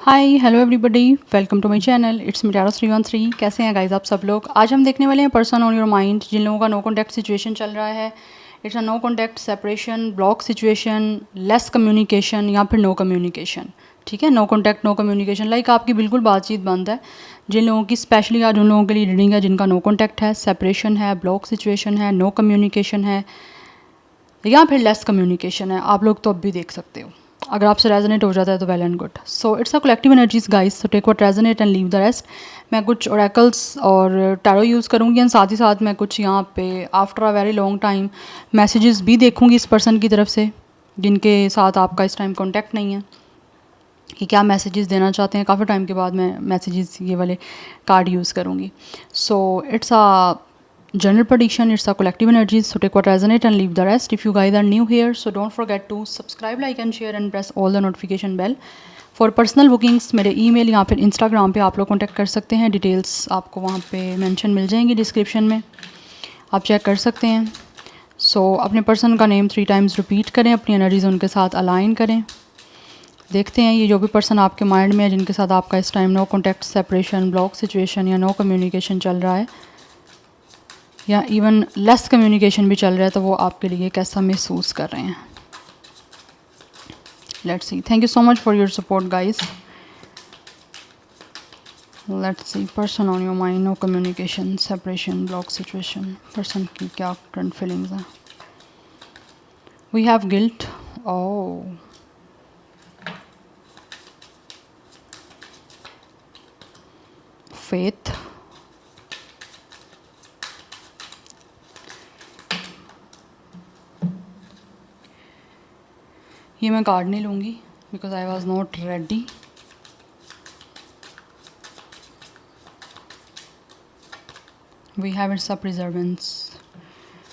Hi hello everybody, welcome to my channel. It's मिटारा 313। कैसे हैं गाइज आप सब लोग। आज हम देखने वाले हैं पर्सन ऑन योर माइंड, जिन लोगों का नो कॉन्टैक्ट सिचुएशन चल रहा है। It's a no contact, separation, block situation, less communication या फिर नो कम्युनिकेशन। ठीक है, no contact, no communication, like आपकी बिल्कुल बातचीत बंद है। जिन लोगों की स्पेशली आज उन लोगों के लिए रीडिंग है जिनका नो कॉन्टैक्ट है, सेपरेशन है, ब्लॉक सिचुएशन है, नो कम्युनिकेशन है या फिर लेस कम्युनिकेशन है। आप लोग तो अब भी देख सकते हो। अगर आपसे रेजोनेट हो जाता है तो well and good. So it's a collective energies guys, so take what resonate and leave the rest. मैं कुछ ओरेकल्स और टैरो यूज़ करूँगी एंड साथ ही साथ मैं कुछ यहाँ पे after a very long time messages भी देखूँगी इस पर्सन की तरफ से जिनके साथ आपका इस टाइम कॉन्टैक्ट नहीं है, कि क्या मैसेजेस देना चाहते हैं। काफ़ी टाइम के बाद मैं मैसेजेस ये वाले कार्ड यूज़ करूँगी। सो it's a general prediction, it's a collective energies, so take what resonate and leave the rest. If you guys are new here, so don't forget to subscribe, like and share and press all the notification bell. For personal bookings मेरे email या फिर Instagram पे आप लोग contact कर सकते हैं। Details आपको वहाँ पे mention मिल जाएंगी डिस्क्रिप्शन में, आप चेक कर सकते हैं। सो अपने पर्सन का नेम 3 टाइम्स रिपीट करें, अपनी एनर्जीज उनके साथ अलाइन करें। देखते हैं ये जो भी पर्सन आपके माइंड में है जिनके साथ आपका इस time no contact, separation, block situation या नो कम्युनिकेशन चल रहा है या इवन लेस कम्युनिकेशन भी चल रहा है, तो वो आपके लिए कैसा महसूस कर रहे हैं। Let's see. Thank you so much for your support guys. Let's see, person on your mind, no communication, separation, block situation, person की क्या करंट फीलिंग्स हैं। We have guilt, oh, faith, ये मैं कार्ड नहीं लूँगी because I was not ready. We have it's a perseverance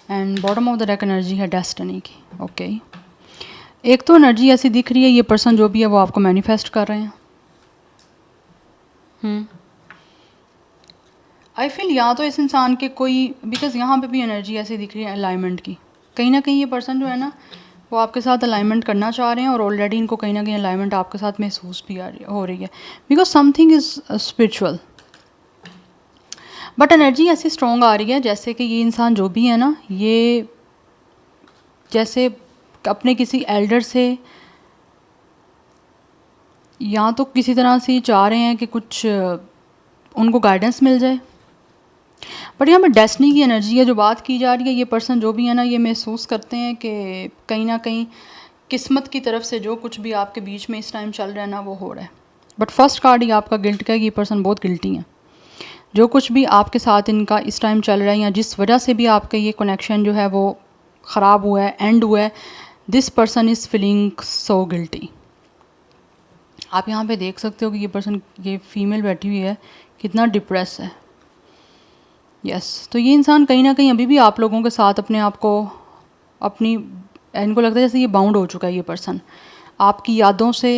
and bottom of the deck energy है destiny की। Okay, एक तो एनर्जी ऐसी दिख रही है, ये पर्सन जो भी है वो आपको मैनिफेस्ट कर रहे हैं। आई फील या तो इस इंसान के कोई, बिकॉज यहाँ पे भी एनर्जी ऐसी दिख रही है अलाइनमेंट की। कहीं ना कहीं ये पर्सन जो है ना वो आपके साथ अलाइनमेंट करना चाह रहे हैं और ऑलरेडी इनको कहीं ना कहीं अलाइनमेंट आपके साथ महसूस भी हो रही है, because something is spiritual. But energy ऐसी स्ट्रॉन्ग आ रही है जैसे कि ये इंसान जो भी है ना, ये जैसे अपने किसी एल्डर से या तो किसी तरह से चाह रहे हैं कि कुछ उनको गाइडेंस मिल जाए। बट यहाँ पर डेस्टिनी की एनर्जी है जो बात की जा रही है। ये पर्सन जो भी है ना, ये महसूस करते हैं कि कहीं ना कहीं किस्मत की तरफ से जो कुछ भी आपके बीच में इस टाइम चल रहा है ना वो हो रहा है। बट फर्स्ट कार्ड ही आपका गिल्ट का है कि ये पर्सन बहुत गिल्टी है। जो कुछ भी आपके साथ इनका इस टाइम चल रहा है या जिस वजह से भी आपका ये कनेक्शन जो है वो ख़राब हुआ है, एंड हुआ है, this person is feeling so guilty. आप यहाँ पे देख सकते हो कि ये पर्सन, ये फीमेल बैठी हुई है, कितना डिप्रेस है। यस, तो ये इंसान कहीं ना कहीं अभी भी आप लोगों के साथ अपने आप को अपनी, इनको लगता है जैसे ये बाउंड हो चुका है। ये पर्सन आपकी यादों से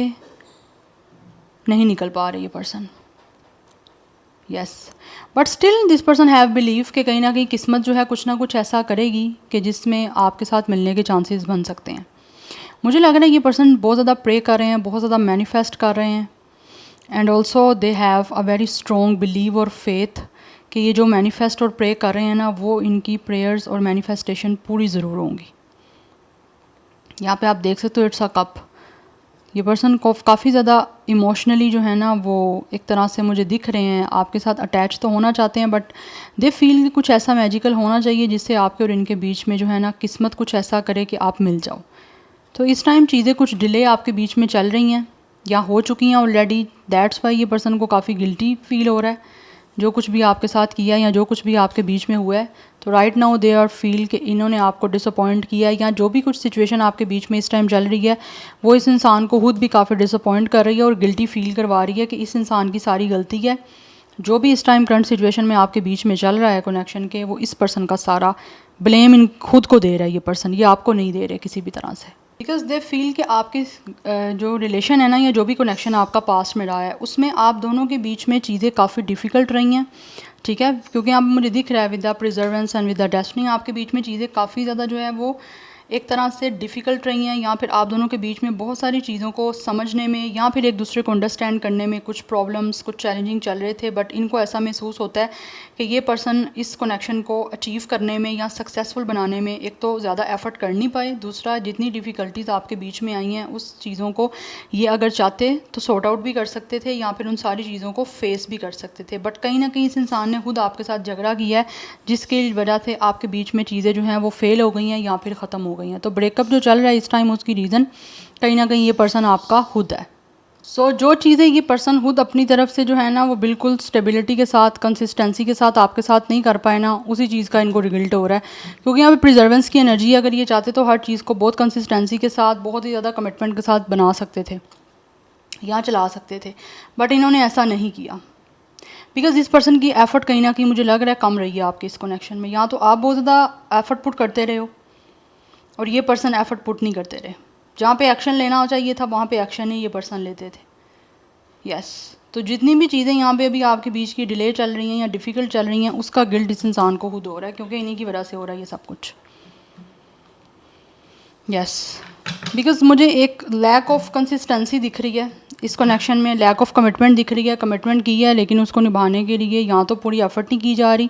नहीं निकल पा रहे ये person. Yes, but still this person have believe कि कहीं ना कहीं किस्मत जो है कुछ ना कुछ ऐसा करेगी कि जिसमें आपके साथ मिलने के चांसेस बन सकते हैं। मुझे लग रहा है ये पर्सन बहुत ज़्यादा प्रे कर रहे हैं, बहुत ज़्यादा मैनिफेस्ट कर रहे हैं, and also they have a very strong believe और फेथ कि ये जो मैनिफेस्ट और प्रे कर रहे हैं ना, वो इनकी प्रेयर्स और मैनिफेस्टेशन पूरी ज़रूर होंगी। यहाँ पे आप देख सकते हो इट्स अ कप। ये पर्सन को काफ़ी ज़्यादा इमोशनली जो है ना वो एक तरह से मुझे दिख रहे हैं, आपके साथ अटैच तो होना चाहते हैं, बट दे फील कि कुछ ऐसा मैजिकल होना चाहिए जिससे आपके और इनके बीच में जो है ना किस्मत कुछ ऐसा करे कि आप मिल जाओ। तो इस टाइम चीज़ें कुछ डिले आपके बीच में चल रही हैं या हो चुकी हैं ऑलरेडी। दैट्स वाई ये पर्सन को काफ़ी गिल्टी फील हो रहा है जो कुछ भी आपके साथ किया या जो कुछ भी आपके बीच में हुआ है। तो right now they are feel कि इन्होंने आपको डिसअपॉइंट किया या जो भी कुछ सिचुएशन आपके बीच में इस टाइम चल रही है वो इस इंसान को खुद भी काफ़ी डिसअपॉइंट कर रही है और गिल्टी फील करवा रही है कि इस इंसान की सारी गलती है। जो भी इस टाइम करंट सिचुएशन में आपके बीच में चल रहा है कनेक्शन के, वो इस पर्सन का सारा ब्लेम इन खुद को दे रहा है। ये पर्सन, ये आपको नहीं दे रहे किसी भी तरह से, बिकॉज दे फील कि आपके जो रिलेशन है ना या जो भी कनेक्शन आपका पास्ट में रहा है उसमें आप दोनों के बीच में चीज़ें काफ़ी डिफ़िकल्ट रही हैं। ठीक है, क्योंकि आप मुझे दिख रहा है with the प्रिजर्वेंस and with the destiny आपके बीच में चीज़ें काफ़ी ज़्यादा जो है वो एक तरह से डिफ़िकल्ट रही हैं, या फिर आप दोनों के बीच में बहुत सारी चीज़ों को समझने में या फिर एक दूसरे को अंडरस्टैंड करने में कुछ प्रॉब्लम्स, कुछ चैलेंजिंग चल रहे थे, बट इनको ऐसा महसूस होता है कि ये पर्सन इस कनेक्शन को अचीव करने में या सक्सेसफुल बनाने में एक तो ज़्यादा एफ़र्ट कर नहीं पाए, दूसरा जितनी डिफ़िकल्टीज़ आपके बीच में आई हैं उस चीज़ों को ये अगर चाहते तो सॉर्ट आउट भी कर सकते थे या फिर उन सारी चीज़ों को फेस भी कर सकते थे, बट कहीं ना कहीं इस इंसान ने खुद आपके साथ झगड़ा किया है जिसकी वजह से आपके बीच में चीज़ें जो हैं वो फेल हो गई हैं या फिर ख़त्म हो गई हैं। तो ब्रेकअप जो चल रहा है इस टाइम उसकी रीज़न कहीं ना कहीं ये पर्सन आपका खुद है। जो चीज़ें ये पर्सन खुद अपनी तरफ से जो है ना वो बिल्कुल स्टेबिलिटी के साथ, कंसिस्टेंसी के साथ आपके साथ नहीं कर पाए ना, उसी चीज़ का इनको रिगल्ट हो रहा है, क्योंकि यहाँ पे प्रिजर्वेंस की एनर्जी अगर ये चाहते तो हर चीज़ को बहुत कंसिस्टेंसी के साथ, बहुत ही ज़्यादा कमिटमेंट के साथ बना सकते थे या चला सकते थे, बट इन्होंने ऐसा नहीं किया बिकॉज इस पर्सन की एफ़र्ट कहीं ना कहीं मुझे लग रहा है कम रही है आपके इस कनेक्शन में। या तो आप बहुत ज़्यादा एफ़र्ट पुट करते रहे हो और ये पर्सन एफ़र्ट पुट नहीं करते रहे, जहाँ पे एक्शन लेना चाहिए था वहाँ पे एक्शन ही ये पर्सन लेते थे। यस तो जितनी भी चीज़ें यहाँ पे अभी आपके बीच की डिले चल रही हैं या डिफ़िकल्ट चल रही हैं उसका गिल्ट इस इंसान को खुद हो रहा है, क्योंकि इन्हीं की वजह से हो रहा है ये सब कुछ। यस बिकॉज मुझे एक लैक ऑफ कंसिस्टेंसी दिख रही है इस कनेक्शन में, लैक ऑफ कमिटमेंट दिख रही है। कमिटमेंट की है लेकिन उसको निभाने के लिए या तो पूरी एफर्ट नहीं की जा रही,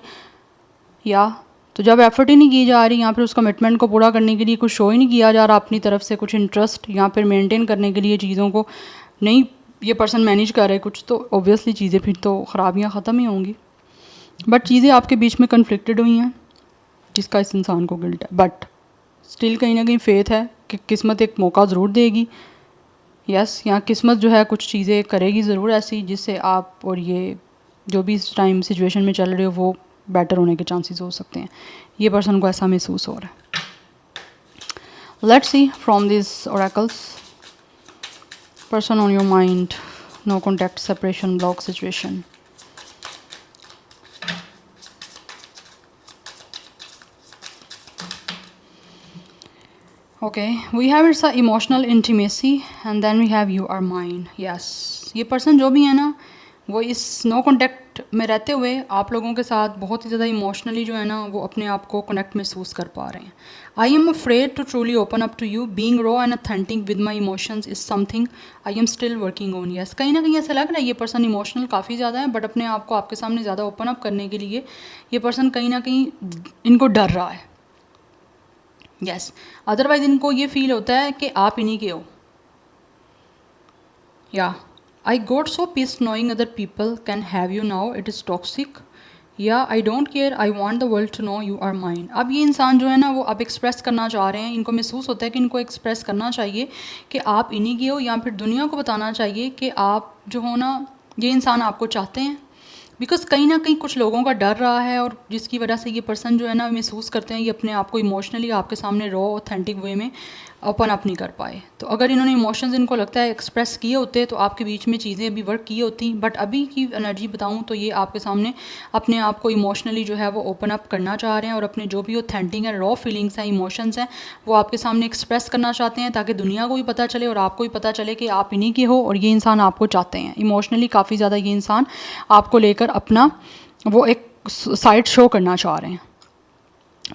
या तो जब एफर्ट ही नहीं की जा रही या फिर उस कमिटमेंट को पूरा करने के लिए कुछ शो ही नहीं किया जा रहा अपनी तरफ से, कुछ इंटरेस्ट या फिर मेंटेन करने के लिए चीज़ों को नहीं ये पर्सन मैनेज कर रहे कुछ, तो ऑब्वियसली चीज़ें फिर तो ख़राबियाँ ख़त्म ही होंगी। बट चीज़ें आपके बीच में कन्फ्लिक्टेड हुई हैं जिसका इस इंसान को गिल्ट है, बट स्टिल कहीं ना कहीं फेथ है कि किस्मत एक मौका ज़रूर देगी। यस यहाँ किस्मत जो है कुछ चीज़ें करेगी ज़रूर ऐसी जिससे आप और ये जो भी इस टाइम सिचुएशन में चल रहे हो वो बेटर होने के चांसेस हो सकते हैं। ये पर्सन को ऐसा महसूस हो रहा है। Let's see from this oracles, person on your mind, no contact, separation, block situation. Okay we have it's a emotional intimacy and then we have you are mind. Yes ये पर्सन जो भी है ना वो इस नो कॉन्टैक्ट में रहते हुए आप लोगों के साथ बहुत ही ज़्यादा इमोशनली जो है ना वो अपने आप को कनेक्ट महसूस कर पा रहे हैं। I am afraid to truly open up to you, being raw and authentic with my emotions is something I am still working on. Yes कहीं ना कहीं ऐसा लग रहा है ये पर्सन इमोशनल काफ़ी ज़्यादा है, बट अपने आप को आपके सामने ज़्यादा ओपन अप करने के लिए ये पर्सन कहीं ना कहीं इनको डर रहा है। यस अदरवाइज इनको ये फील होता है कि आप इन्हीं के हो। Yeah I got so peace knowing other people can have you now, it is toxic. Yeah I don't care, I want the world to know you are mine. अब ये इंसान जो है ना वो अब एक्सप्रेस करना चाह रहे हैं, इनको महसूस होता है कि इनको एक्सप्रेस करना चाहिए कि आप इन्हीं के हो, या फिर दुनिया को बताना चाहिए कि आप जो हो ना ये इंसान आपको चाहते हैं। बिकॉज कहीं ना कहीं कुछ लोगों का डर रहा है और जिसकी वजह से ये पर्सन जो है ना महसूस करते हैं ये अपने आप को इमोशनली आपके सामने रॉ ऑथेंटिक वे में ओपन अप नहीं कर पाए। तो अगर इन्होंने इमोशंस इनको लगता है एक्सप्रेस किए होते तो आपके बीच में चीज़ें अभी वर्क की होती, बट अभी की एनर्जी बताऊं तो ये आपके सामने अपने आप को इमोशनली जो है वो ओपन अप करना चाह रहे हैं और अपने जो भी ऑथेंटिक है रॉ फीलिंग्स हैं, इमोशंस हैं, वो आपके सामने एक्सप्रेस करना चाहते हैं ताकि दुनिया को भी पता चले और आपको भी पता चले कि आप इन्हीं के हो और ये इंसान आपको चाहते हैं। इमोशनली काफ़ी ज़्यादा ये इंसान आपको लेकर अपना वो एक साइड शो करना चाह रहे हैं।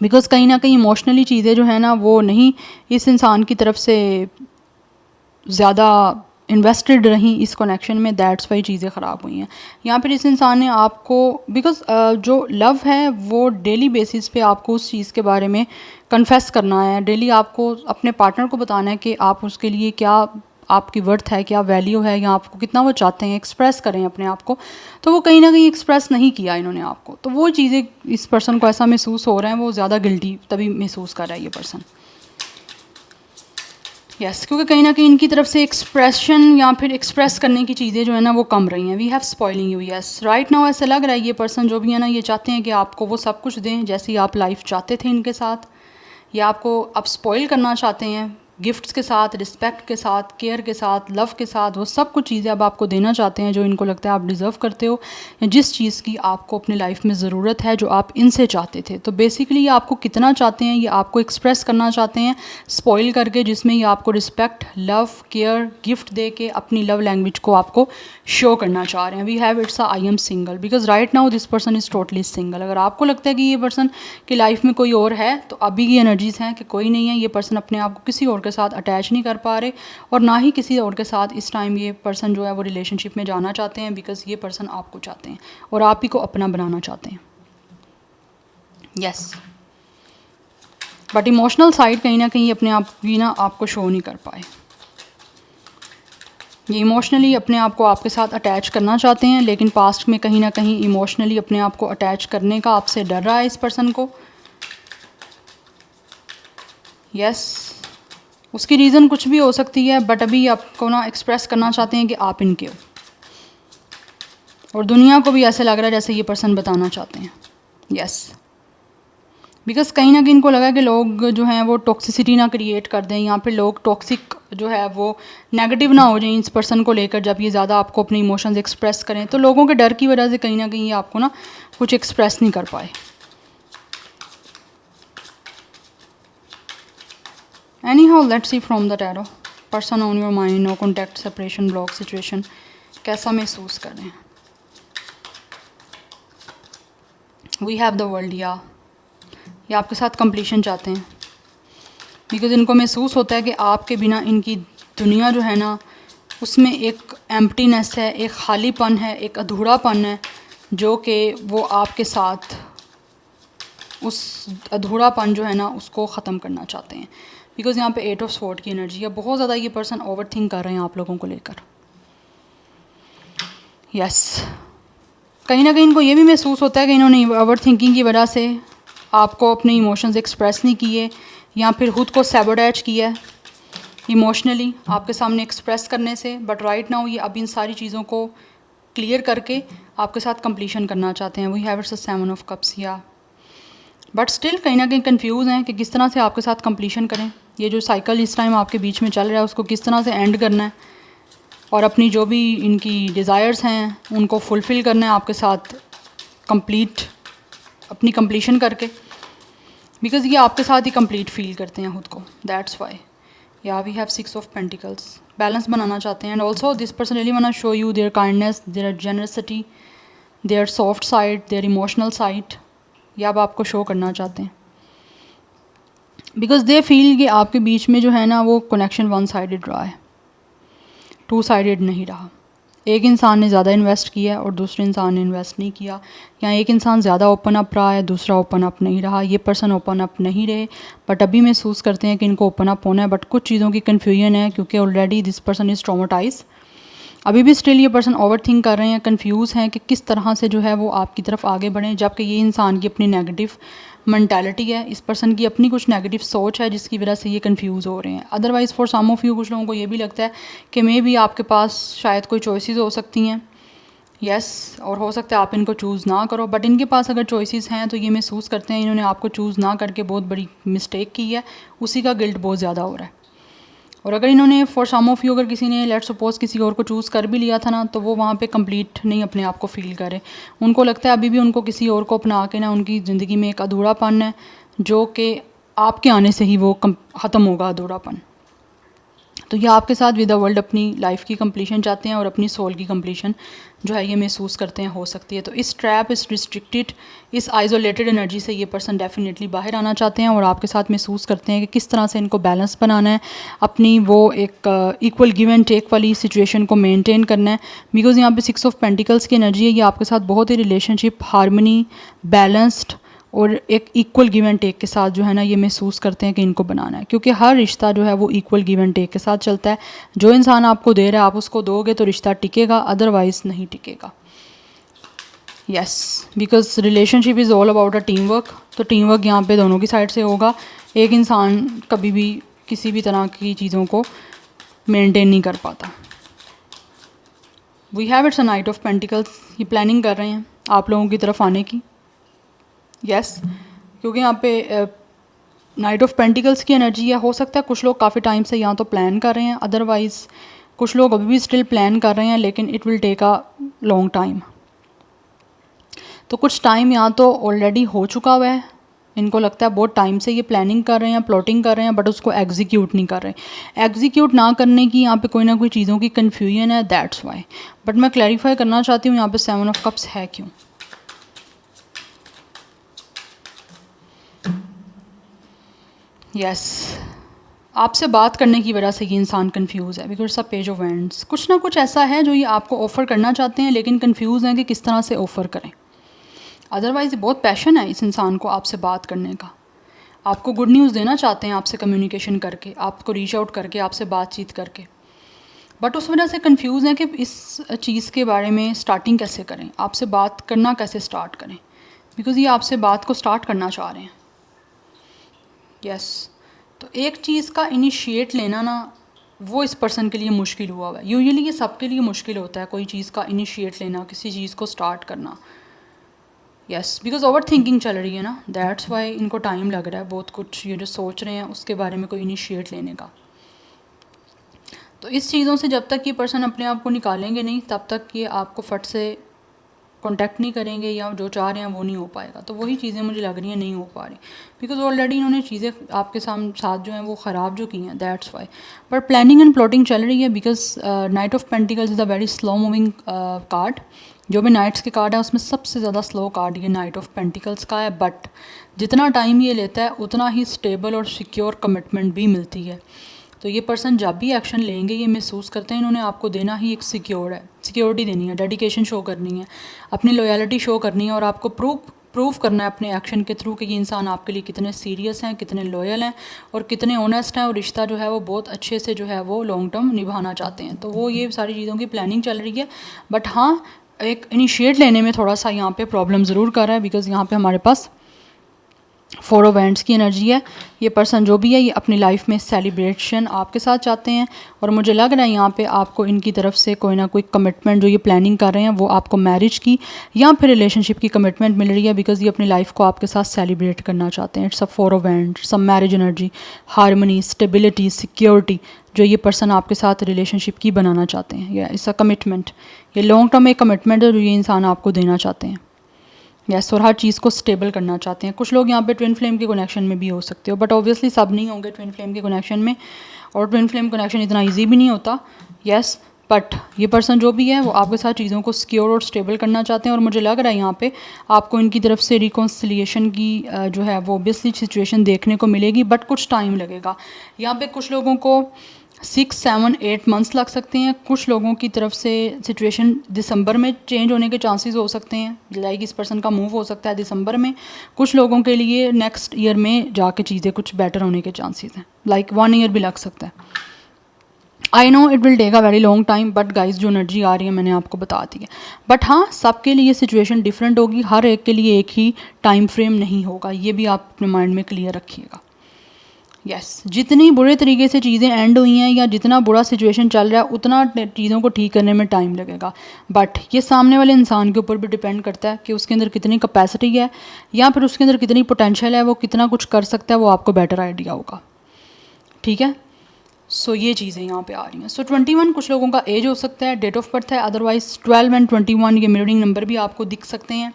बिकॉज़ कहीं ना कहीं इमोशनली चीज़ें जो है ना वो नहीं इस इंसान की तरफ से ज़्यादा इन्वेस्टेड रहीं इस कनेक्शन में, दैट्स वाई चीज़ें ख़राब हुई हैं। यहाँ पर इस इंसान ने आपको बिकॉज़ जो लव है वो डेली बेसिस पे आपको उस चीज़ के बारे में कन्फेस करना है, डेली आपको अपने पार्टनर को बताना है कि आप उसके लिए क्या आपकी वर्थ है, क्या वैल्यू है, या आपको कितना वो चाहते हैं, एक्सप्रेस करें अपने आप को। तो वो कहीं ना कहीं एक्सप्रेस नहीं किया इन्होंने आपको, तो वो चीज़ें इस पर्सन को ऐसा महसूस हो रहा है, वो ज़्यादा गिल्टी तभी महसूस कर रहा है ये पर्सन। यस क्योंकि कहीं ना कहीं इनकी तरफ से एक्सप्रेशन या फिर एक्सप्रेस करने की चीज़ें जो है ना वो कम रही हैं। We have spoiling you. Yes right now ऐसा लग रहा है ये पर्सन जो भी है ना ये चाहते हैं कि आपको वो सब कुछ दें जैसी आप लाइफ चाहते थे इनके साथ, या आपको आप स्पॉइल करना चाहते हैं गिफ्ट्स के साथ, रिस्पेक्ट के साथ, केयर के साथ, लव के साथ, वो सब कुछ चीज़ें अब आपको देना चाहते हैं जो इनको लगता है आप डिज़र्व करते हो, या जिस चीज़ की आपको अपनी लाइफ में ज़रूरत है जो आप इनसे चाहते थे। तो बेसिकली ये आपको कितना चाहते हैं, ये आपको एक्सप्रेस करना चाहते हैं स्पॉइल करके, जिसमें ये आपको रिस्पेक्ट, लव, केयर, गिफ्ट दे के अपनी लव लैंग्वेज को आपको शो करना चाह रहे हैं। We have it's I am single, because right now this person is totally single. अगर आपको लगता है कि ये पर्सन की लाइफ में कोई और है, तो अभी की एनर्जीज़ हैं कि कोई नहीं है, ये पर्सन अपने आप को किसी और के साथ अटैच नहीं कर पा रहे, और ना ही किसी और के साथ इस टाइम ये पर्सन जो है वो रिलेशनशिप में जाना चाहते हैं, बिकॉज ये पर्सन आपको चाहते हैं और आप ही को अपना बनाना चाहते हैं। यस, बट इमोशनल साइड कहीं ना कहीं अपने आप भी ना आपको शो नहीं कर पाए। ये इमोशनली अपने आप को आपके साथ अटैच करना चाहते हैं, लेकिन पास्ट में कहीं ना कहीं इमोशनली अपने आप को अटैच करने का आपसे डर रहा है इस पर्सन को। यस, उसकी रीज़न कुछ भी हो सकती है, बट अभी आपको ना एक्सप्रेस करना चाहते हैं कि आप इनके हो, और दुनिया को भी ऐसे लग रहा है जैसे ये पर्सन बताना चाहते हैं। यस, बिकॉज कहीं ना कहीं इनको लगा कि लोग जो हैं वो टॉक्सिसिटी ना क्रिएट कर दें, यहाँ पे लोग टॉक्सिक जो है वो नेगेटिव ना हो जाए इस पर्सन को लेकर, जब ये ज़्यादा आपको अपने इमोशंस एक्सप्रेस करें। तो लोगों के डर की वजह से कहीं ना कहीं ये आपको ना कुछ एक्सप्रेस नहीं कर पाए। Anyhow, let's see from the tarot, person on your mind, no contact, separation, block situation, कैसा महसूस कर रहे हैं। वी हैव द वर्ल्ड, या ये आपके साथ कंप्लीशन चाहते हैं, बिकॉज इनको महसूस होता है कि आपके बिना इनकी दुनिया जो है ना उसमें एक एम्प्टीनेस है, एक खालीपन है, एक अधूरापन है, जो कि वो आपके साथ उस अधूरापन जो है ना उसको ख़त्म करना चाहते हैं। बिकॉज यहाँ पे 8 ऑफ स्वॉर्ड की एनर्जी है, बहुत ज़्यादा ये पर्सन ओवर थिंक कर रहे हैं आप लोगों को लेकर। यस, कहीं ना कहीं इनको ये भी महसूस होता है कि इन्होंने ओवर थिंकिंग की वजह से आपको अपने इमोशंस एक्सप्रेस नहीं किए, या फिर खुद को सैबोटेज किया इमोशनली आपके सामने एक्सप्रेस करने से। बट राइट नाउ ये अब इन सारी चीज़ों को क्लियर करके आपके साथ कंप्लीशन करना चाहते हैं। We have it's 7 of cups, या बट स्टिल कहीं ना कहीं कंफ्यूज हैं कि किस तरह से आपके साथ कंप्लीशन करें। ये जो साइकिल इस टाइम आपके बीच में चल रहा है उसको किस तरह से एंड करना है, और अपनी जो भी इनकी डिज़ायर्स हैं उनको फुलफ़िल करना है आपके साथ कंप्लीट, अपनी कंप्लीशन करके, बिकॉज ये आपके साथ ही कंप्लीट फील करते हैं खुद को। That's why, yeah we have 6 of pentacles, balance बनाना चाहते हैं। And also this person really want to show you their kindness, their generosity, their soft side, their emotional side, yeah अब आपको शो करना चाहते हैं, बिकॉज दे फील कि आपके बीच में जो है ना वो कनेक्शन वन साइडेड रहा है, टू साइडेड नहीं रहा। एक इंसान ने ज़्यादा इन्वेस्ट किया है और दूसरे इंसान ने इन्वेस्ट नहीं किया, या एक इंसान ज़्यादा ओपन अप रहा है, दूसरा ओपन अप नहीं रहा। ये पर्सन ओपन अप नहीं रहे, बट अभी महसूस करते हैं कि इनको ओपन अप होना है, बट कुछ चीज़ों की कन्फ्यूजन है, क्योंकि already this person is traumatise. अभी भी स्टिल ये पर्सन ओवर थिंक कर रहे हैं, कंफ्यूज हैं कि किस तरह से जो है वो आपकी तरफ आगे बढ़ें, जबकि ये इंसान की अपनी नेगेटिव मेंटालिटी है, इस पर्सन की अपनी कुछ नेगेटिव सोच है जिसकी वजह से ये कंफ्यूज हो रहे हैं। Otherwise for some of you, कुछ लोगों को ये भी लगता है कि मे भी आपके पास शायद कोई चॉइसेस हो सकती हैं। यस, और हो सकता है आप इनको चूज़ ना करो, बट इनके पास अगर चॉइसेस हैं तो ये महसूस करते हैं इन्होंने आपको चूज़ ना करके बहुत बड़ी मिस्टेक की है, उसी का गिल्ट बहुत ज़्यादा हो रहा है। और अगर इन्होंने फॉर सम ऑफ यू, अगर किसी ने लेट सपोज किसी और को चूज़ कर भी लिया था ना, तो वो वहाँ पे कंप्लीट नहीं अपने आप को फील करे। उनको लगता है अभी भी उनको किसी और को अपना के ना उनकी ज़िंदगी में एक अधूरापन है, जो कि आपके आने से ही वो ख़त्म होगा अधूरापन। तो ये आपके साथ विद द वर्ल्ड अपनी लाइफ की कंप्लीशन चाहते हैं, और अपनी सोल की कंप्लीशन जो है ये महसूस करते हैं हो सकती है। तो इस ट्रैप, इस रिस्ट्रिक्टेड, इस आइसोलेटेड एनर्जी से ये पर्सन डेफिनेटली बाहर आना चाहते हैं, और आपके साथ महसूस करते हैं कि किस तरह से इनको बैलेंस बनाना है, अपनी वो एक इक्वल गिव एंड टेक वाली सिचुएशन को मेनटेन करना है। बिकॉज यहाँ पे 6 ऑफ पेंटिकल्स की एनर्जी है, ये आपके साथ बहुत ही रिलेशनशिप, हारमनी, बैलेंस्ड और एक इक्वल गिव एंड टेक के साथ जो है ना ये महसूस करते हैं कि इनको बनाना है, क्योंकि हर रिश्ता जो है वो इक्वल गिव एंड टेक के साथ चलता है। जो इंसान आपको दे रहा है आप उसको दोगे तो रिश्ता टिकेगा, अदरवाइज नहीं टिकेगा। Yes, because relationship is all about a team work. तो टीम वर्क यहाँ पे दोनों की साइड से होगा। एक इंसान कभी भी किसी भी तरह की चीज़ों को मेनटेन नहीं कर पाता। We have it's a knight of pentacles, ये प्लानिंग कर रहे हैं आप लोगों की तरफ आने की। यस, क्योंकि यहाँ पे नाइट ऑफ पेंटिकल्स की एनर्जी है। हो सकता है कुछ लोग काफ़ी टाइम से या तो प्लान कर रहे हैं, अदरवाइज़ कुछ लोग अभी भी स्टिल प्लान कर रहे हैं, लेकिन it will take a long time. तो कुछ टाइम यहाँ तो ऑलरेडी हो चुका हुआ है, इनको लगता है बहुत टाइम से ये प्लानिंग कर रहे हैं, प्लॉटिंग कर रहे हैं, बट उसको एग्जीक्यूट नहीं कर रहे। एग्जीक्यूट ना करने की यहाँ पे कोई ना कोई चीज़ों की कन्फ्यूजन है, दैट्स वाई। बट मैं क्लैरिफाई करना चाहती हूँ यहाँ पे 7 ऑफ कप्स है क्यों। यस, आपसे बात करने की वजह से ये इंसान कंफ्यूज है, बिकॉज सब पेज ऑफ एंड्स, कुछ ना कुछ ऐसा है जो ये आपको ऑफ़र करना चाहते हैं, लेकिन कंफ्यूज हैं कि किस तरह से ऑफ़र करें। अदरवाइज़ बहुत पैशन है इस इंसान को आपसे बात करने का, आपको गुड न्यूज़ देना चाहते हैं आपसे कम्युनिकेशन करके, आपको रीच आउट करके, आपसे बातचीत करके, बट उस वजह से कंफ्यूज हैं कि इस चीज़ के बारे में स्टार्टिंग कैसे करें, आपसे बात करना कैसे स्टार्ट करें, बिकॉज़ ये आपसे बात को स्टार्ट करना चाह रहे हैं। यस, तो एक चीज़ का इनिशिएट लेना ना, वो इस पर्सन के लिए मुश्किल हुआ है। यूजुअली ये सबके लिए मुश्किल होता है कोई चीज़ का इनिशिएट लेना, किसी चीज़ को स्टार्ट करना। यस, बिकॉज ओवर थिंकिंग चल रही है ना, दैट्स वाई इनको टाइम लग रहा है बहुत कुछ ये जो सोच रहे हैं उसके बारे में कोई इनिशिएट लेने का। तो इस चीज़ों से जब तक ये पर्सन अपने आप को निकालेंगे नहीं, तब तक ये आपको फट से कांटेक्ट नहीं करेंगे, या जो चाह रहे हैं वो नहीं हो पाएगा। तो वही चीज़ें मुझे लग रही हैं नहीं हो पा रही, बिकॉज ऑलरेडी इन्होंने चीज़ें आपके साथ जो हैं वो ख़राब जो की हैं, दैट्स वाई। पर प्लानिंग एंड प्लॉटिंग चल रही है, because night of pentacles is a very slow moving card. जो भी नाइट्स के कार्ड है उसमें सबसे ज़्यादा स्लो कार्ड ये नाइट ऑफ पेंटिकल्स का है, बट जितना टाइम ये लेता है उतना ही स्टेबल और सिक्योर कमिटमेंट भी मिलती है। तो ये पर्सन जब भी एक्शन लेंगे ये महसूस करते हैं इन्होंने आपको देना ही एक सिक्योरिटी देनी है, डेडिकेशन शो करनी है, अपनी लॉयल्टी शो करनी है, और आपको प्रूव करना है अपने एक्शन के थ्रू कि ये इंसान आपके लिए कितने सीरियस हैं, कितने लॉयल हैं, और कितने ऑनेस्ट हैं, और रिश्ता जो है वो बहुत अच्छे से जो है वो लॉन्ग टर्म निभाना चाहते हैं। तो वो ये सारी चीज़ों की प्लानिंग चल रही है, बट हाँ एक इनिशिएट लेने में थोड़ा सा यहाँ पे प्रॉब्लम ज़रूर कर रहा है, बिकॉज़ यहाँ पे हमारे पास 4 ऑफ वैंड्स की एनर्जी है। ये पर्सन जो भी है ये अपनी लाइफ में सेलिब्रेशन आपके साथ चाहते हैं, और मुझे लग रहा है यहाँ पे आपको इनकी तरफ से कोई ना कोई कमिटमेंट जो ये प्लानिंग कर रहे हैं वो आपको मैरिज की या फिर रिलेशनशिप की कमिटमेंट मिल रही है, बिकॉज ये अपनी लाइफ को आपके साथ सेलिब्रेट करना चाहते हैं। It's a 4 of wands, some marriage energy, harmony, stability, security जो ये पर्सन आपके साथ रिलेशनशिप की बनाना चाहते हैं, या इट्स अ कमिटमेंट, ये लॉन्ग टर्म एक कमिटमेंट है जो ये इंसान आपको देना चाहते हैं। यस, और हर चीज़ को स्टेबल करना चाहते हैं। कुछ लोग यहाँ पे ट्विन फ्लेम के कनेक्शन में भी हो सकते हो, बट ऑब्वियसली सब नहीं होंगे ट्विन फ्लेम के कनेक्शन में, और ट्विन फ्लेम कनेक्शन इतना इजी भी नहीं होता। यस, बट ये पर्सन जो भी है वो आपके साथ चीज़ों को सिक्योर और स्टेबल करना चाहते हैं, और मुझे लग रहा है यहाँ पे आपको इनकी तरफ से रिकॉन्सिलिएशन की जो है वो ऑब्वियसली सिचुएशन देखने को मिलेगी, बट कुछ टाइम लगेगा। यहाँ पे कुछ लोगों को 6, 7, 8 मंथ्स लग सकते हैं। कुछ लोगों की तरफ से सिचुएशन दिसंबर में चेंज होने के चांसेस हो सकते हैं, लाइक इस पर्सन का मूव हो सकता है दिसंबर में। कुछ लोगों के लिए नेक्स्ट ईयर में जाके चीज़ें कुछ बेटर होने के चांसेस हैं, लाइक 1 ईयर भी लग सकता है। I know it will take a very long time, but guys जो एनर्जी आ रही है मैंने आपको बता दी है। बट हाँ, सबके लिए सिचुएशन डिफरेंट होगी, हर एक के लिए एक ही टाइम फ्रेम नहीं होगा, ये भी आप अपने माइंड में क्लियर रखिएगा। यस, जितनी बुरे तरीके से चीज़ें एंड हुई हैं या जितना बुरा सिचुएशन चल रहा है उतना चीज़ों को ठीक करने में टाइम लगेगा, बट ये सामने वाले इंसान के ऊपर भी डिपेंड करता है कि उसके अंदर कितनी कैपेसिटी है या फिर उसके अंदर कितनी पोटेंशियल है, वो कितना कुछ कर सकता है, वो आपको बेटर आइडिया होगा। ठीक है, सो ये चीज़ें यहाँ पे आ रही हैं। सो 21 कुछ लोगों का एज हो सकता है, डेट ऑफ बर्थ है, अदरवाइज 12 एंड 21 ये मिररिंग नंबर भी आपको दिख सकते हैं।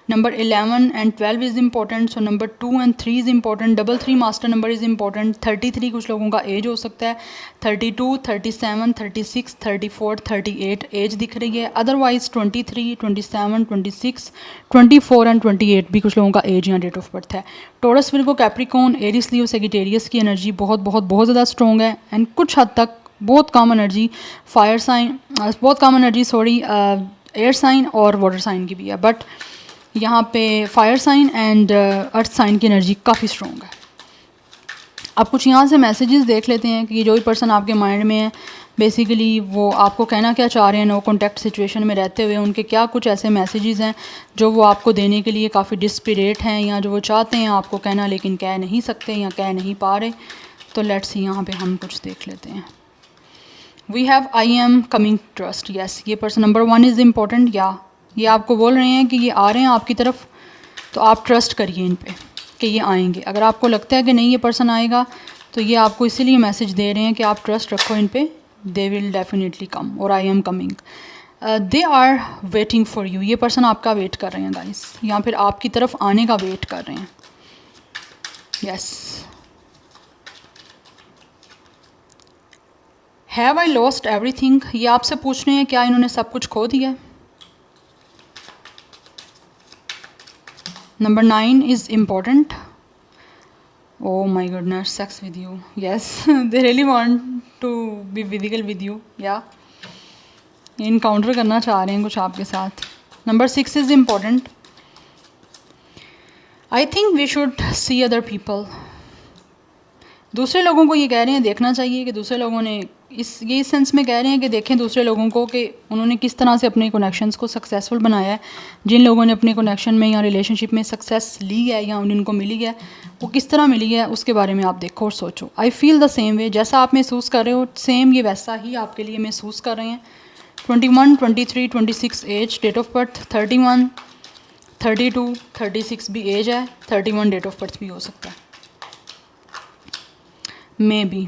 Number 11 and 12 is important, so number 2 and 3 is important. 3 master number is important. 33 कुछ लोगों का एज हो सकता है, 32, 37, 36, 34, 38 एज दिख रही है। अदरवाइज 23, 27, 26, 24 एंड 28 भी कुछ लोगों का एज या डेट ऑफ बर्थ है। टॉरस, विर्गो, कैप्रिकॉर्न, एरिस, लियो, सेजिटेरियस की एनर्जी बहुत ज़्यादा स्ट्रॉन्ग है, एंड कुछ हद तक बहुत कम एनर्जी फायर साइन, बहुत कम एनर्जी एयर साइन और वाटर साइन की भी है, बट यहाँ पे fire sign and earth sign की एनर्जी काफ़ी स्ट्रॉन्ग है। अब कुछ यहाँ से मैसेजेस देख लेते हैं कि जो भी पर्सन आपके माइंड में है बेसिकली वो आपको कहना क्या चाह रहे हैं, नो कॉन्टैक्ट सिचुएशन में रहते हुए उनके क्या कुछ ऐसे मैसेजेस हैं जो वो आपको देने के लिए काफ़ी डिस्परेट हैं, या जो वो चाहते हैं आपको कहना लेकिन कह नहीं सकते या कह नहीं पा रहे। तो लेट्स सी, यहाँ पे हम कुछ देख लेते हैं। We have I am coming trust. Yes, ये पर्सन नंबर 1 इज़ इम्पॉर्टेंट, या ये आपको बोल रहे हैं कि ये आ रहे हैं आपकी तरफ, तो आप ट्रस्ट करिए इन पे कि ये आएंगे। अगर आपको लगता है कि नहीं ये पर्सन आएगा, तो ये आपको इसीलिए मैसेज दे रहे हैं कि आप ट्रस्ट रखो इन पे, दे विल डेफिनेटली कम और I am coming. They are waiting for you, ये पर्सन आपका वेट कर रहे हैं गाइस, या फिर आपकी तरफ आने का वेट कर रहे हैं। Yes. Have I lost everything, ये आपसे पूछ रहे हैं क्या इन्होंने सब कुछ खो दिया। Number 9 is important. Oh my goodness, sex with you. Yes, they really want to be physical with you. Yeah. Encounter करना चाह रहे हैं कुछ आपके साथ। Number 6 is important. I think we should see other people. दूसरे लोगों को ये कह रहे हैं देखना चाहिए कि दूसरे लोगों ने इस सेंस में कह रहे हैं कि देखें दूसरे लोगों को कि उन्होंने किस तरह से अपने कनेक्शंस को सक्सेसफुल बनाया है। जिन लोगों ने अपने कनेक्शन में या रिलेशनशिप में सक्सेस ली है या उनको मिली है, वो किस तरह मिली है उसके बारे में आप देखो और सोचो। I feel the same way, जैसा आप महसूस कर रहे हो सेम ये वैसा ही आपके लिए महसूस कर रहे हैं। 21, 23, 26 एज, डेट ऑफ बर्थ 31, 32, 36 भी एज है, 31 डेट ऑफ बर्थ भी हो सकता है may be.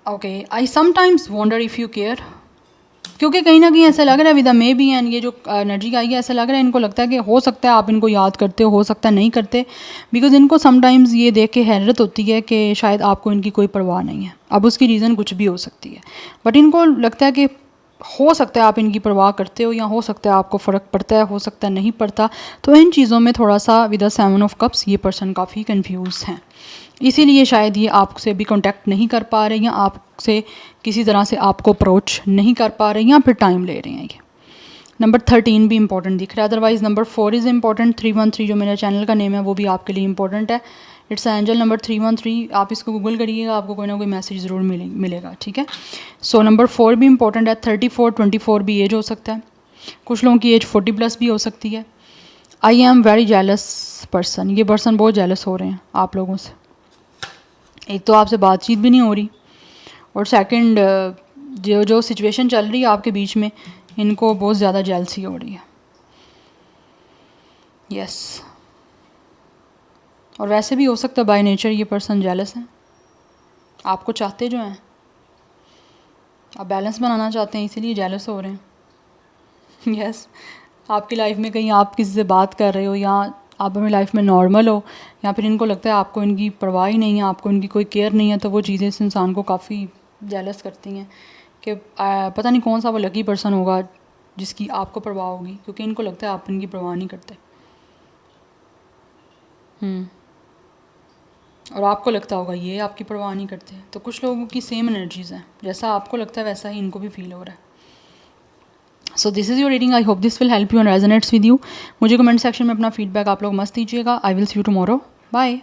Okay, I sometimes wonder if you care, क्योंकि कहीं ना कहीं ऐसा लग रहा है विद मे बी एंड ये जो एनर्जी आई है, ऐसा लग रहा है इनको लगता है कि हो सकता है आप इनको याद करते हो सकता है नहीं करते, बिकॉज इनको समटाइम्स ये देख के हैरत होती है कि शायद आपको इनकी कोई परवाह नहीं है। अब उसकी रीज़न कुछ भी हो सकती है, बट इनको लगता है कि हो सकता है आप इनकी परवाह करते हो, या हो सकता है आपको फ़र्क पड़ता है, हो सकता है नहीं पड़ता। तो इन चीज़ों में थोड़ा सा विद द 7 ऑफ कप्स ये पर्सन काफ़ी कंफ्यूज हैं, इसीलिए शायद ये आपसे भी कांटेक्ट नहीं कर पा रहे, या आपसे किसी तरह से आपको अप्रोच नहीं कर पा रहे, या फिर टाइम ले रहे हैं ये। नंबर 13 भी इंपॉर्टेंट दिख रहा है। Otherwise number 4 is important. 313 जो मेरे चैनल का नेम है वो भी आपके लिए इंपॉर्टेंट है। इट्स एंजल नंबर 313, आप इसको गूगल करिएगा, आपको कोई ना कोई मैसेज ज़रूर मिलेगा, ठीक है। सो नंबर 4 भी इंपॉर्टेंट है। 34, 24 भी एज हो सकता है, कुछ लोगों की एज 40+ भी हो सकती है। I am very jealous person, ये पर्सन बहुत जेलस हो रहे हैं आप लोगों से। एक तो आपसे बातचीत भी नहीं हो रही, और सेकंड जो सिचुएशन चल रही है आपके बीच में, इनको बहुत ज़्यादा जेलसी हो रही है। यस, और वैसे भी हो सकता है बाय नेचर ये पर्सन जेलस हैं, आपको चाहते जो हैं, आप बैलेंस बनाना चाहते हैं इसीलिए जेलस हो रहे हैं। यस, आपकी लाइफ में कहीं आप किसी से बात कर रहे हो, या आप अपनी लाइफ में नॉर्मल हो, या फिर इनको लगता है आपको इनकी परवाह ही नहीं है, आपको इनकी कोई केयर नहीं है, तो वो चीज़ें इस इंसान को काफ़ी जेलस करती हैं कि पता नहीं कौन सा वो लकी पर्सन होगा जिसकी आपको परवाह होगी, क्योंकि इनको लगता है आप इनकी परवाह नहीं करते। और आपको लगता होगा ये आपकी परवाह नहीं करते। तो कुछ लोगों की सेम एनर्जीज़ हैं, जैसा आपको लगता है वैसा ही इनको भी फील हो रहा है। So this is your reading, I hope this will help you and resonates with you. मुझे कमेंट सेक्शन में अपना फीडबैक आप लोग मस्त दीजिएगा। I will see you tomorrow, bye.